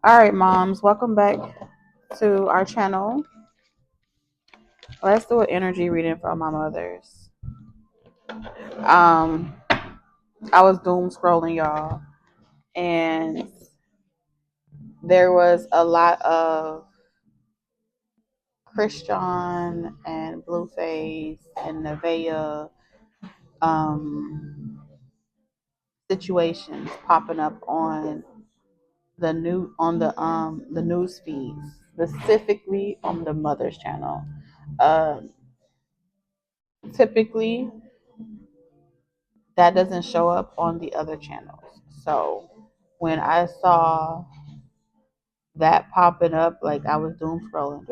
All right, moms, welcome back to our channel. Let's do an energy reading for my mothers. Um, I was doom scrolling, y'all, and there was a lot of Christian and Blueface and Nevaeh um, situations popping up on the news feeds, specifically on the mother's channel. Um, Typically, that doesn't show up on the other channels. So when I saw that popping up, like I was doom scrolling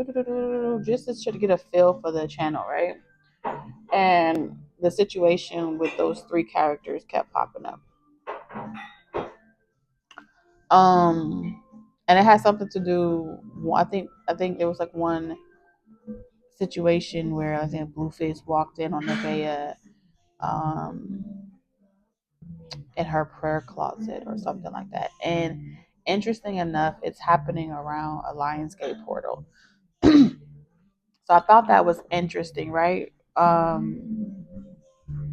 just to get a feel for the channel, right? And the situation with those three characters kept popping up. Um, and it has something to do. I think there was like one situation where I think Blueface walked in on Nevaeh um, in her prayer closet or something like that. And interesting enough, it's happening around a Lionsgate portal. So I thought that was interesting, right?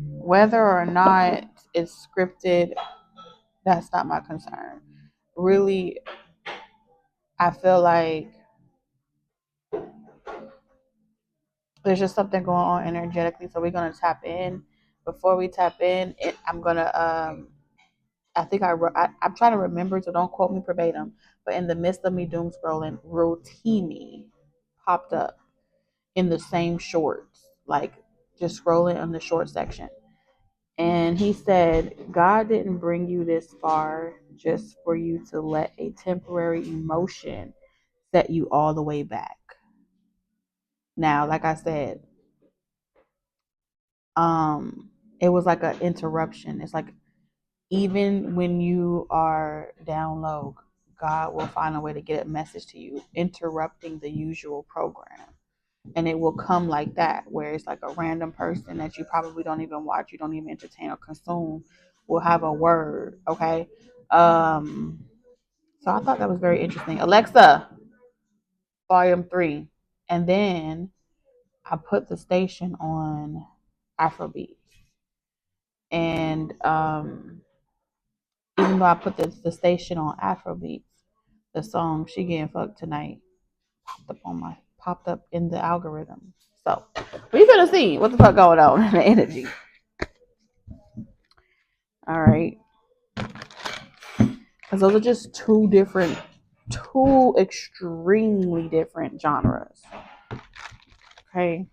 Whether or not it's scripted, that's not my concern. Really, I feel like there's just something going on energetically. So we're gonna tap in. Before we tap in, I'm gonna I think I'm trying to remember, so don't quote me verbatim. But in the midst of me doom scrolling, Rotimi popped up in the same shorts, like just scrolling on the short section. And he said, God didn't bring you this far just for you to let a temporary emotion set you all the way back. Now, like I said, it was like an interruption. It's like even when you are down low, God will find a way to get a message to you, interrupting the usual program. And it will come like that, where it's like a random person that you probably don't even watch, you don't even entertain or consume, will have a word. Okay. So I thought that was very interesting. Alexa, volume 3. And then I put the station on Afrobeat. And even though I put the station on Afrobeats, the song "She Getting Fucked Tonight" popped up in the algorithm. So we gonna see what the fuck going on in the energy. All right, because those are just two extremely different genres. Okay,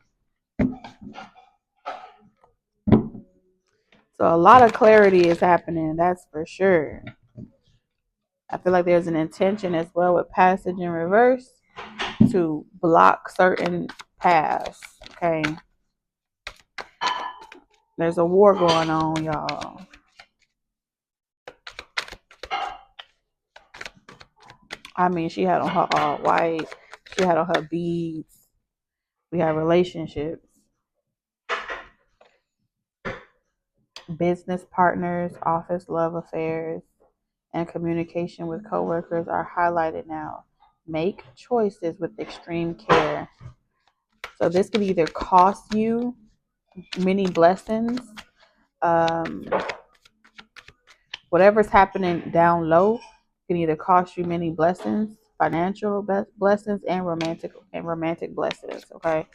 so a lot of clarity is happening. That's for sure. I feel like there's an intention as well with passage in reverse to block certain paths. Okay, there's a war going on, y'all. I mean, she had on her all white. She had on her beads. We had relationships, business partners, office love affairs, and communication with coworkers are highlighted now. Make choices with extreme care. So this could either cost you many blessings, um, whatever's happening down low can either cost you many blessings, financial blessings, and romantic blessings. Okay,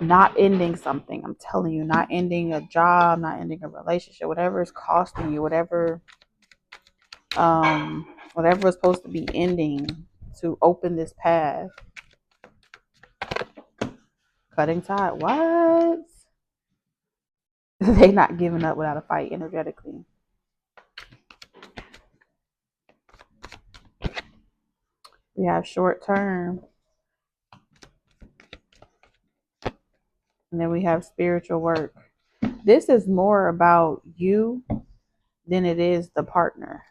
not ending something. I'm telling you, not ending a job, not ending a relationship, whatever is costing you, whatever is supposed to be ending to open this path. Cutting tie. What? They not giving up without a fight energetically. We have short term, and then we have spiritual work. This is more about you than it is the partner.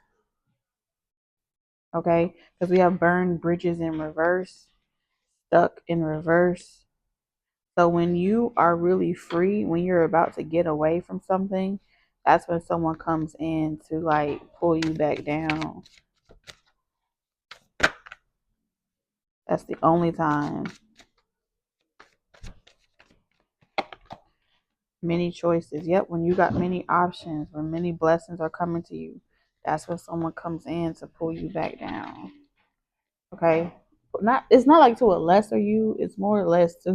Okay? Because we have burned bridges in reverse, stuck in reverse. So when you are really free, when you're about to get away from something, that's when someone comes in to like pull you back down. That's the only time. Many choices. Yep, when you got many options, when many blessings are coming to you, that's when someone comes in to pull you back down. Okay? Not it's not like to a lesser you, it's more or less to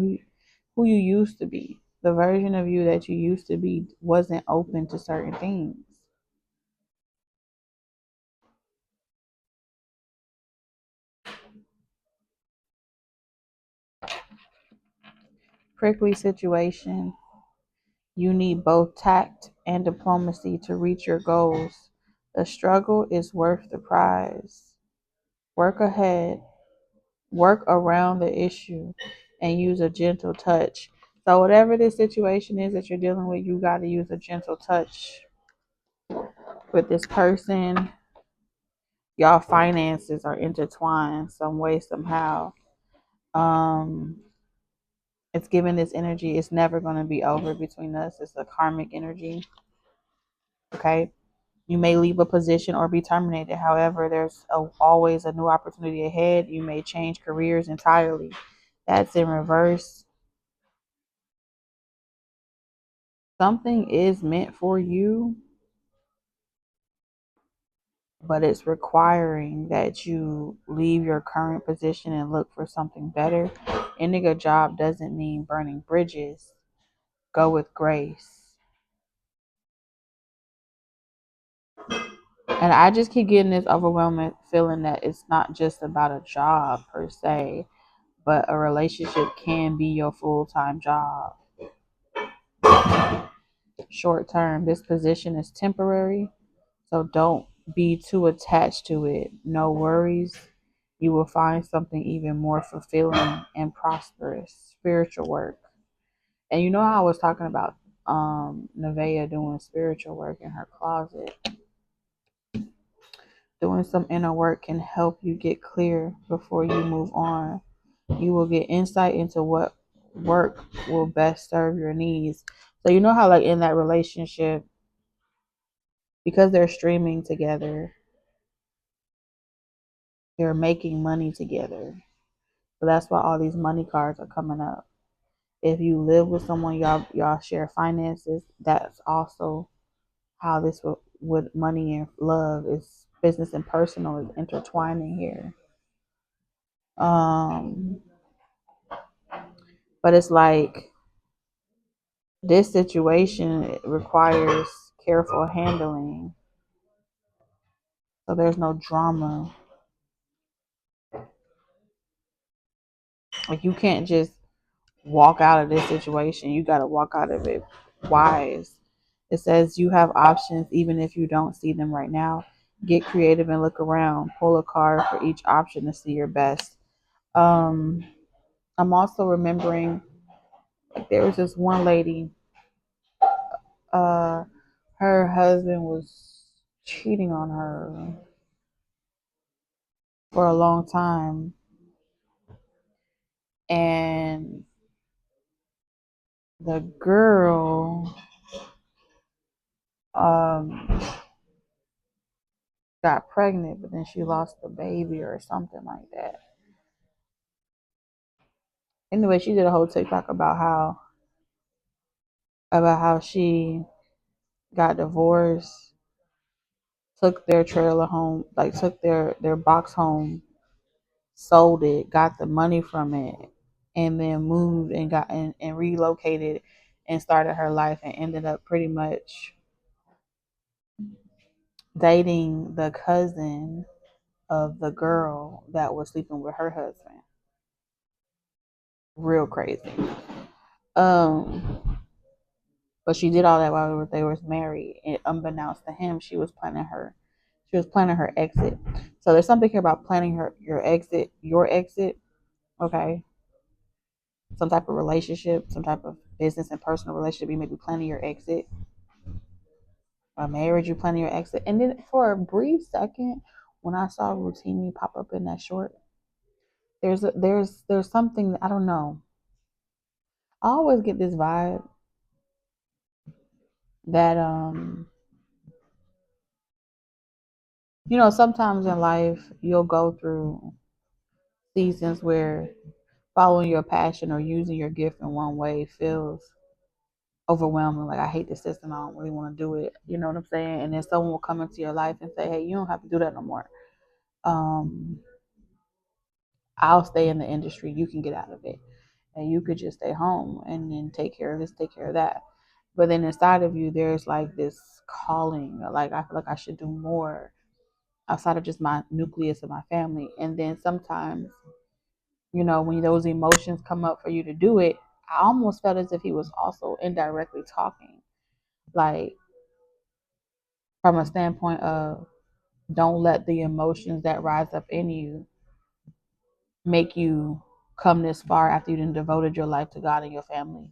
who you used to be. The version of you that you used to be wasn't open to certain things. Prickly situation. You need both tact and diplomacy to reach your goals. The struggle is worth the prize. Work ahead, work around the issue, and use a gentle touch. So, whatever this situation is that you're dealing with, you got to use a gentle touch with this person. Y'all finances are intertwined some way, somehow. Um, it's giving this energy, it's never going to be over between us. It's a karmic energy. Okay. You may leave a position or be terminated. However, there's always a new opportunity ahead. You may change careers entirely. That's in reverse. Something is meant for you, but it's requiring that you leave your current position and look for something better. Ending a job doesn't mean burning bridges. Go with grace. And I just keep getting this overwhelming feeling that it's not just about a job per se, but a relationship can be your full-time job. Short term, this position is temporary, so don't be too attached to it. No worries. You will find something even more fulfilling and prosperous. Spiritual work. And you know how I was talking about Nevaeh doing spiritual work in her closet. Doing some inner work can help you get clear before you move on. You will get insight into what work will best serve your needs. So you know how like in that relationship, because they're streaming together, they're making money together. So that's why all these money cards are coming up. If you live with someone, y'all share finances. That's also how this with money and love is business and personal is intertwining here. Um, but it's like this situation requires careful handling, so there's no drama. Like you can't just walk out of this situation. You got to walk out of it wise. It says you have options even if you don't see them right now. Get creative and look around. Pull a card for each option to see your best. Um, I'm also remembering like there was this one lady. Uh, her husband was cheating on her for a long time, and the girl um got pregnant, but then she lost the baby or something like that. Anyway, she did a whole TikTok about how she got divorced, took their trailer home, like took their box home, sold it, got the money from it, and then moved and got and relocated and started her life and ended up pretty much dating the cousin of the girl that was sleeping with her husband. Real crazy. Um, but she did all that while they were married, and unbeknownst to him, she was planning her exit. So there's something here about planning your exit. Okay, some type of relationship, some type of business and personal relationship. You may be planning your exit. A marriage, you planning your exit, and then for a brief second, when I saw Routini pop up in that short, there's something I don't know. I always get this vibe that sometimes in life you'll go through seasons where following your passion or using your gift in one way feels overwhelming. Like, I hate the system. I don't really want to do it. You know what I'm saying? And then someone will come into your life and say, hey, you don't have to do that no more. Um, I'll stay in the industry. You can get out of it. And you could just stay home and then take care of this, take care of that. But then inside of you, there's like this calling. Like, I feel like I should do more outside of just my nucleus of my family. And then sometimes, when those emotions come up for you to do it, I almost felt as if he was also indirectly talking, like from a standpoint of, don't let the emotions that rise up in you make you come this far after you done devoted your life to God and your family,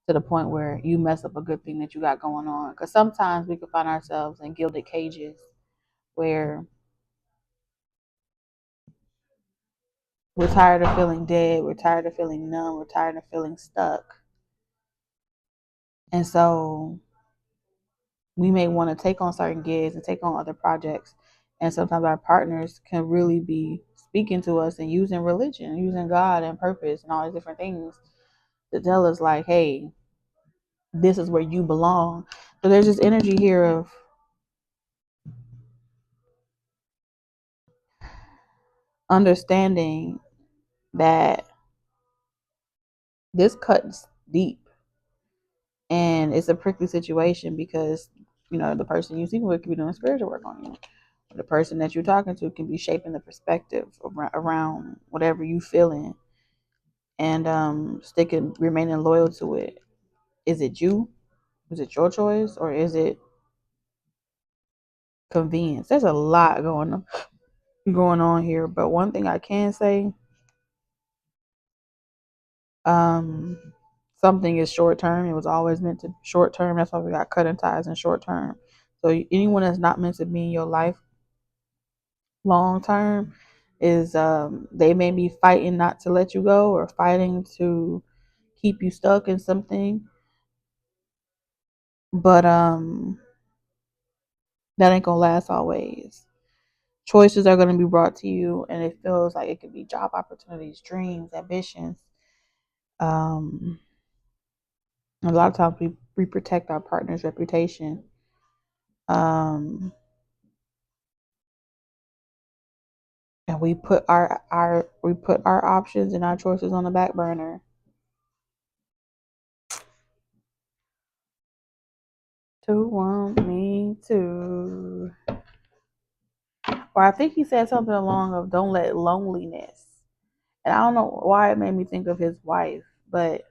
to the point where you mess up a good thing that you got going on. Because sometimes we can find ourselves in gilded cages where we're tired of feeling dead, we're tired of feeling numb, we're tired of feeling stuck. And so we may want to take on certain gigs and take on other projects. And sometimes our partners can really be speaking to us and using religion, using God and purpose and all these different things to tell us, like, hey, this is where you belong. So there's this energy here of understanding that this cuts deep, and it's a prickly situation because the person you speak with could be doing spiritual work on you. The person that you're talking to can be shaping the perspective around whatever you feeling, and sticking, remaining loyal to it. Is it you? Is it your choice, or is it convenience? There's a lot going on here, but one thing I can say, um, something is short term. It was always meant to be short term. That's why we got cutting ties in short term. So anyone that's not meant to be in your life long term is, they may be fighting not to let you go or fighting to keep you stuck in something, but that ain't gonna last always. Choices are going to be brought to you, and it feels like it could be job opportunities, dreams, ambitions. um a lot of times we protect our partner's reputation, um and we put our options and our choices on the back burner to want me to. Or I think he said something along of, don't let loneliness. And I don't know why it made me think of his wife, but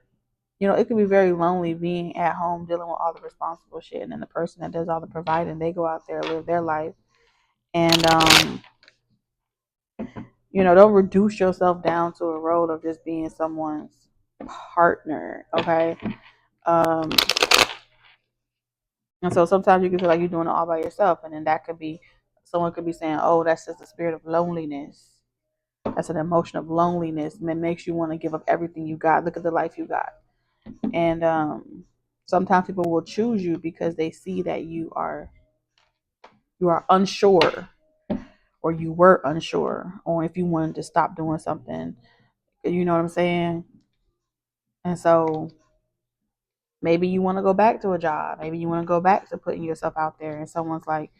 it can be very lonely being at home dealing with all the responsible shit, and then the person that does all the providing, they go out there, live their life, and don't reduce yourself down to a role of just being someone's partner, okay? Um, and so sometimes you can feel like you're doing it all by yourself, and then that could be, someone could be saying, oh, that's just the spirit of loneliness. That's an emotion of loneliness, and it makes you want to give up everything you got. Look at the life you got. And sometimes people will choose you because they see that you are unsure, or you were unsure, or if you wanted to stop doing something. You know what I'm saying? And so maybe you want to go back to a job. Maybe you want to go back to putting yourself out there. And someone's like,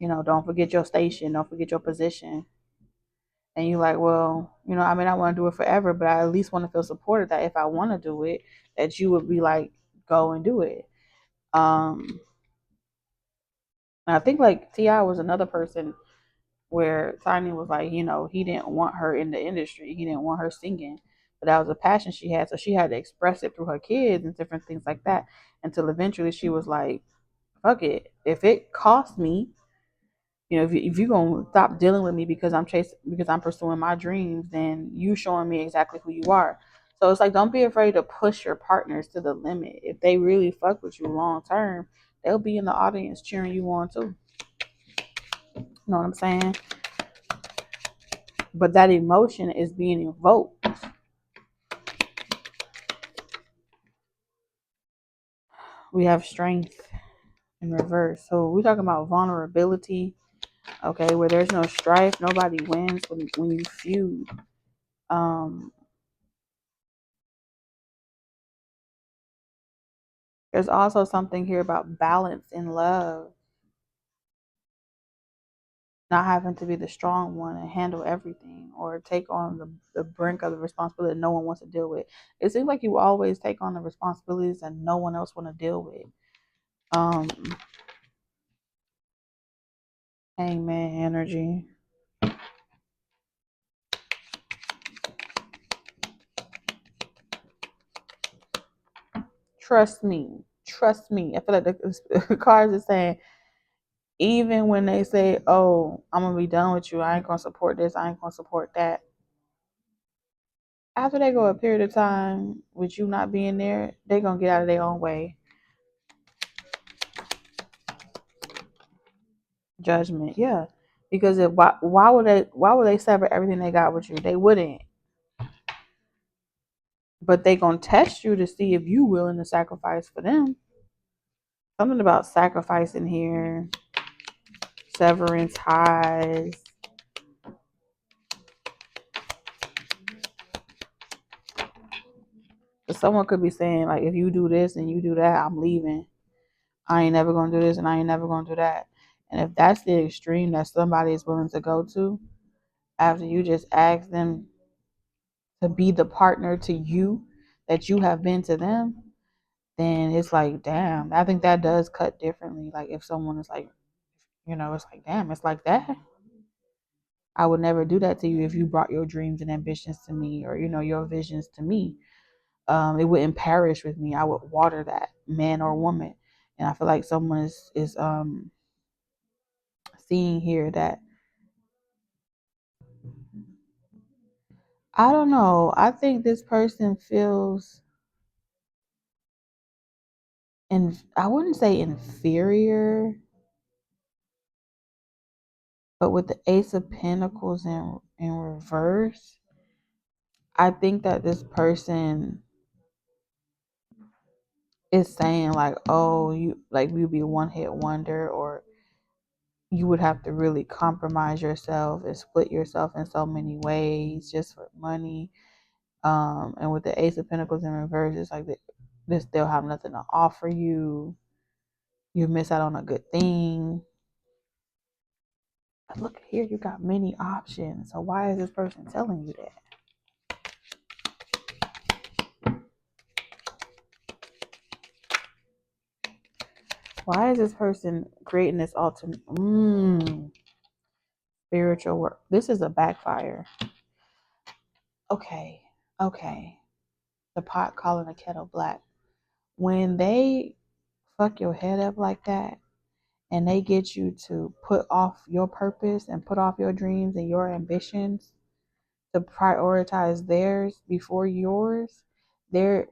don't forget your station, don't forget your position. And you're like, well, I mean, I want to do it forever, but I at least want to feel supported that if I want to do it, that you would be like, go and do it. And I think like T.I. was another person where Tiny was like, he didn't want her in the industry. He didn't want her singing. But that was a passion she had. So she had to express it through her kids and different things like that. Until eventually she was like, fuck it. If it costs me, if you're gonna stop dealing with me because I'm pursuing my dreams, then you showing me exactly who you are. So it's like, don't be afraid to push your partners to the limit. If they really fuck with you long term, they'll be in the audience cheering you on too. You know what I'm saying? But that emotion is being invoked. We have strength in reverse. So we're talking about vulnerability, okay, where there's no strife, nobody wins when you feud. Um, there's also something here about balance in love, not having to be the strong one and handle everything or take on the brink of the responsibility that no one wants to deal with. It seems like you always take on the responsibilities that no one else want to deal with. Um, Hangman energy. Trust me. Trust me. I feel like the cards are saying, even when they say, "Oh, I'm gonna be done with you. I ain't gonna support this. I ain't gonna support that." After they go a period of time with you not being there, they're gonna get out of their own way. Judgment, yeah. Because why would they sever everything they got with you? They wouldn't. But they gonna test you to see if you willing to sacrifice for them. Something about sacrificing here, severing ties. But someone could be saying like, if you do this and you do that, I'm leaving. I ain't never gonna do this and I ain't never gonna do that. And if that's the extreme that somebody is willing to go to, after you just ask them to be the partner to you that you have been to them, then it's like, damn, I think that does cut differently. Like if someone is like, it's like, damn, it's like that. I would never do that to you if you brought your dreams and ambitions to me or, your visions to me. It wouldn't perish with me. I would water that man or woman. And I feel like someone is seeing here that, I don't know. I think this person feels, and I wouldn't say inferior, but with the Ace of Pentacles in reverse, I think that this person is saying like, oh, you like you'd be a one hit wonder, or you would have to really compromise yourself and split yourself in so many ways just for money. And with the Ace of Pentacles in reverse, it's like they still have nothing to offer you. You miss out on a good thing. But look here, you got many options. So why is this person telling you that? Why is this person creating this ultimate spiritual work? This is a backfire. Okay, okay. The pot calling the kettle black. When they fuck your head up like that and they get you to put off your purpose and put off your dreams and your ambitions to prioritize theirs before yours, there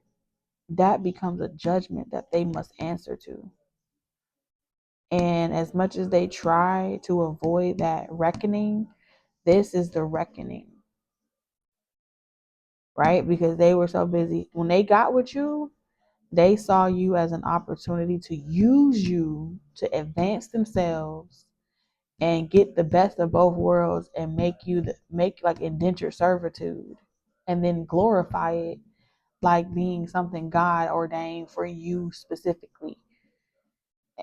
that becomes a judgment that they must answer to. And as much as they try to avoid that reckoning, this is the reckoning, right? Because they were so busy. When they got with you, they saw you as an opportunity to use you to advance themselves and get the best of both worlds and make like indentured servitude and then glorify it like being something God ordained for you specifically.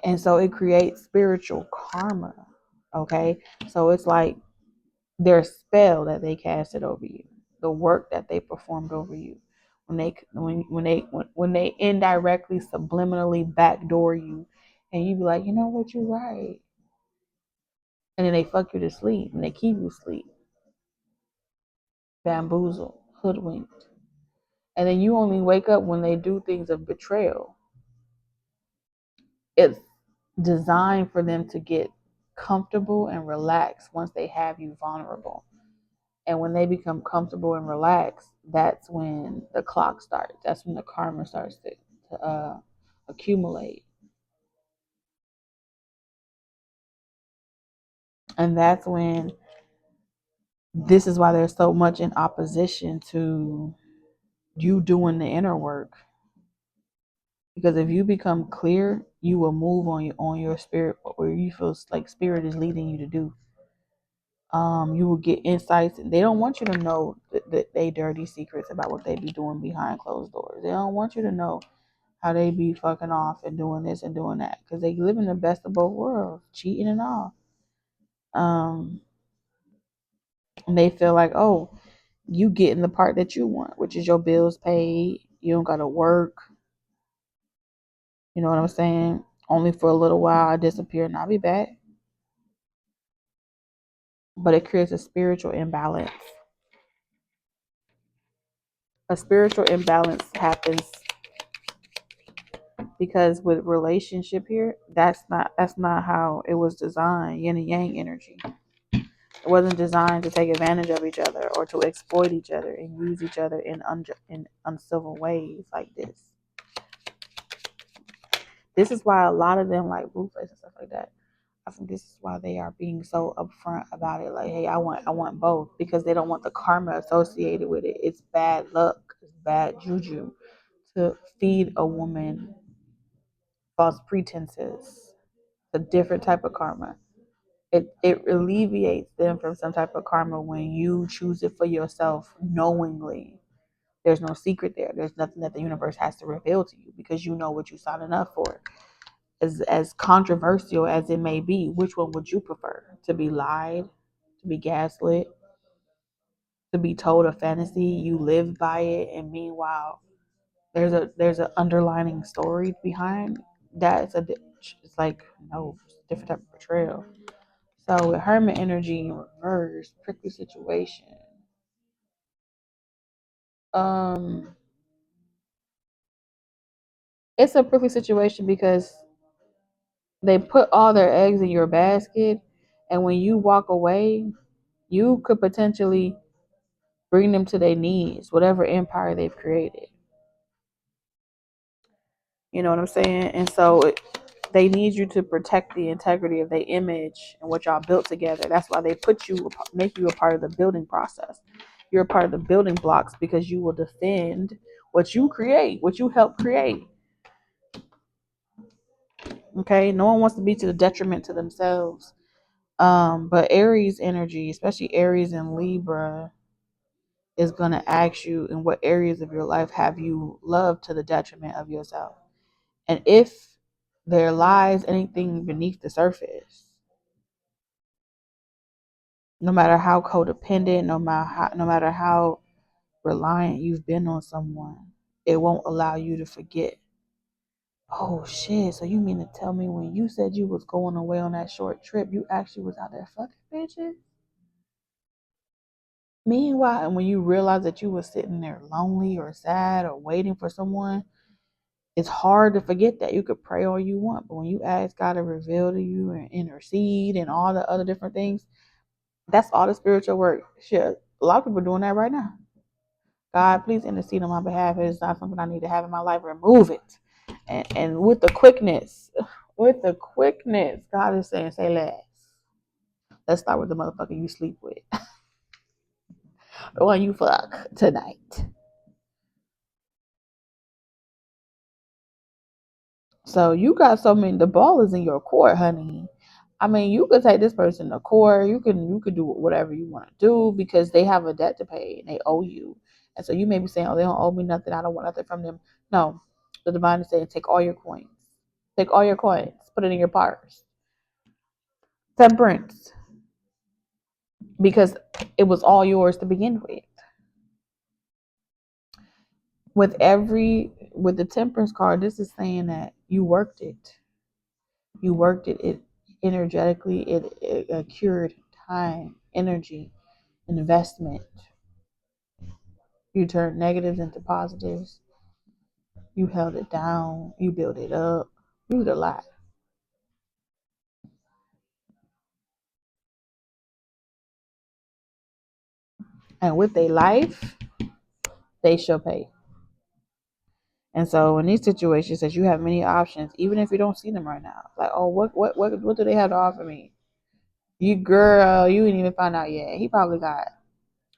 And so it creates spiritual karma. Okay. So it's like their spell that they casted over you, the work that they performed over you, when they indirectly subliminally backdoor you, and you be like, you know what, you're right, and then they fuck you to sleep and they keep you asleep, bamboozled, hoodwinked, and then you only wake up when they do things of betrayal. It's designed for them to get comfortable and relaxed once they have you vulnerable. And when they become comfortable and relaxed, that's when the clock starts. That's when the karma starts to accumulate. And that's when this is why there's so much in opposition to you doing the inner work. Because if you become clear, you will move on your spirit where you feel like spirit is leading you to do. You will get insights, and they don't want you to know they dirty secrets about what they be doing behind closed doors. They don't want you to know how they be fucking off and doing this and doing that because they live in the best of both worlds, cheating and all. Um, and they feel like, oh, you getting the part that you want, which is your bills paid. You don't gotta work. You know what I'm saying? Only for a little while, I disappear and I'll be back. But it creates a spiritual imbalance. A spiritual imbalance happens because with relationship here, that's not how it was designed. Yin and yang energy. It wasn't designed to take advantage of each other or to exploit each other and use each other in uncivil ways like this. This is why a lot of them like Blueface and stuff like that. I think this is why they are being so upfront about it. Like, hey, I want both because they don't want the karma associated with it. It's bad luck, it's bad juju to feed a woman false pretenses. It's a different type of karma. It alleviates them from some type of karma when you choose it for yourself knowingly. There's no secret there. There's nothing that the universe has to reveal to you because you know what you're signing up for. As controversial as it may be, which one would you prefer? To be lied, to be gaslit, to be told a fantasy, you live by it, and meanwhile there's a underlining story behind that. It's like no, it's a different type of portrayal. So with Hermit energy in reverse, prickly situation. Um, it's a prickly situation because they put all their eggs in your basket, and when you walk away, you could potentially bring them to their knees, whatever empire they've created. You know what I'm saying? And so they need you to protect the integrity of their image and what y'all built together. That's why they make you a part of the building process. You're a part of the building blocks because you will defend what you create, what you help create. Okay, no one wants to be to the detriment to themselves. But Aries energy, especially Aries and Libra, is gonna ask you in what areas of your life have you loved to the detriment of yourself, and if there lies anything beneath the surface, no matter how codependent, no matter how reliant you've been on someone, it won't allow you to forget. Oh shit! So you mean to tell me when you said you was going away on that short trip, you actually was out there fucking bitches? Meanwhile, and when you realize that you were sitting there lonely or sad or waiting for someone, it's hard to forget that. You could pray all you want, but when you ask God to reveal to you and intercede and all the other different things, that's all the spiritual work. Shit, a lot of people are doing that right now. God, please intercede on my behalf. It is not something I need to have in my life. Remove it. And with the quickness, God is saying, say less. Let's start with the motherfucker you sleep with, the one you fuck tonight. So you got so many. The ball is in your court, honey. I mean, you could take this person to court. You could do whatever you want to do because they have a debt to pay and they owe you. And so you may be saying, "Oh, they don't owe me nothing. I don't want nothing from them." No, the divine is saying, "Take all your coins. Take all your coins. Put it in your purse." Temperance, because it was all yours to begin with. With the temperance card, this is saying that you worked it. You worked it. It energetically. It accrued time, energy, investment. You turned negatives into positives. You held it down. You built it up. You did a lot. And with their life, they shall pay. And so in these situations, as you have many options, even if you don't see them right now, like, oh, what do they have to offer me? You girl, you didn't even find out yet. He probably got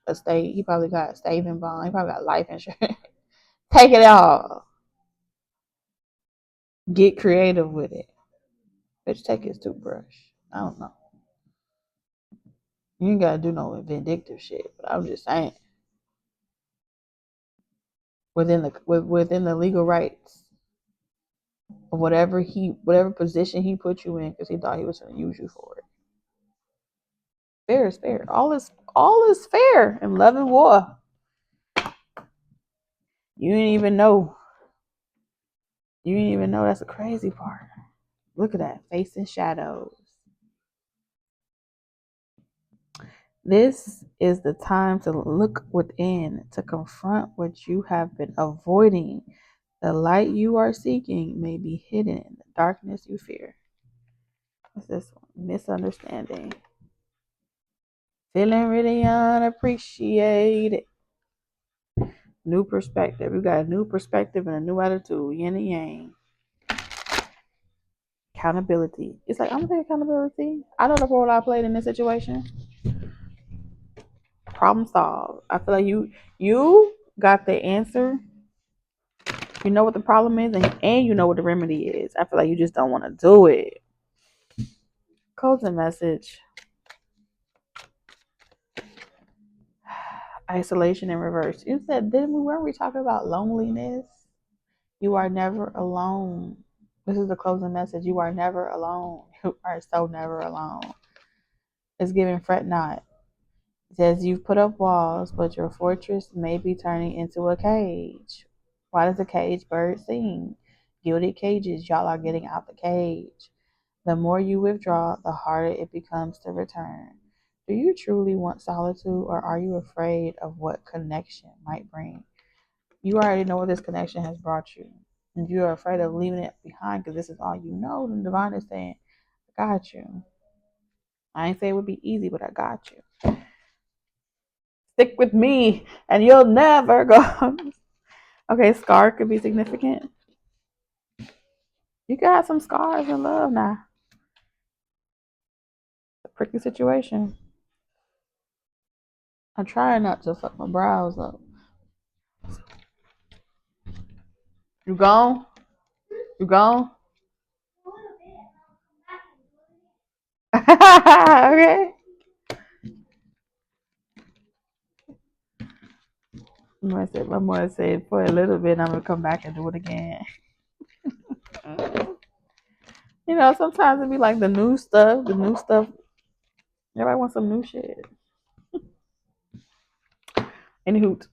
a state. He probably got a saving bond. He probably got life insurance. Take it all. Get creative with it. Bitch, take his toothbrush. I don't know. You ain't gotta do no vindictive shit. But I'm just saying, within the legal rights of whatever position he put you in, because he thought he was gonna use you for it. Fair is fair. All is fair in love and war. You didn't even know. You didn't even know. That's the crazy part. Look at that, facing shadows. This is the time to look within, to confront what you have been avoiding. The light you are seeking may be hidden in the darkness you fear. What's this one? Misunderstanding. Feeling really unappreciated. New perspective. We got a new perspective and a new attitude. Yin and yang. Accountability. It's like, I'm gonna take accountability. I know the role I played in this situation. Problem solved. I feel like you got the answer. You know what the problem is, and you know what the remedy is. I feel like you just don't want to do it. Closing message. Isolation in reverse. You said, weren't we talking about loneliness? You are never alone. This is the closing message. You are never alone. You are so never alone. It's giving fret not. It says you've put up walls, but your fortress may be turning into a cage. Why does a cage bird sing? Gilded cages, y'all are getting out the cage. The more you withdraw, the harder it becomes to return. Do you truly want solitude, or are you afraid of what connection might bring? You already know what this connection has brought you. And you're afraid of leaving it behind because this is all you know. And Divine is saying, I got you. I ain't say it would be easy, but I got you. Stick with me and you'll never go. Okay, scar could be significant. You can have some scars in love now. It's a prickly situation. I'm trying not to fuck my brows up. You gone? You gone? Okay. My mother said for a little bit, I'm gonna come back and do it again. You know, sometimes it be like the new stuff. The new stuff. Everybody wants some new shit. Any hoot.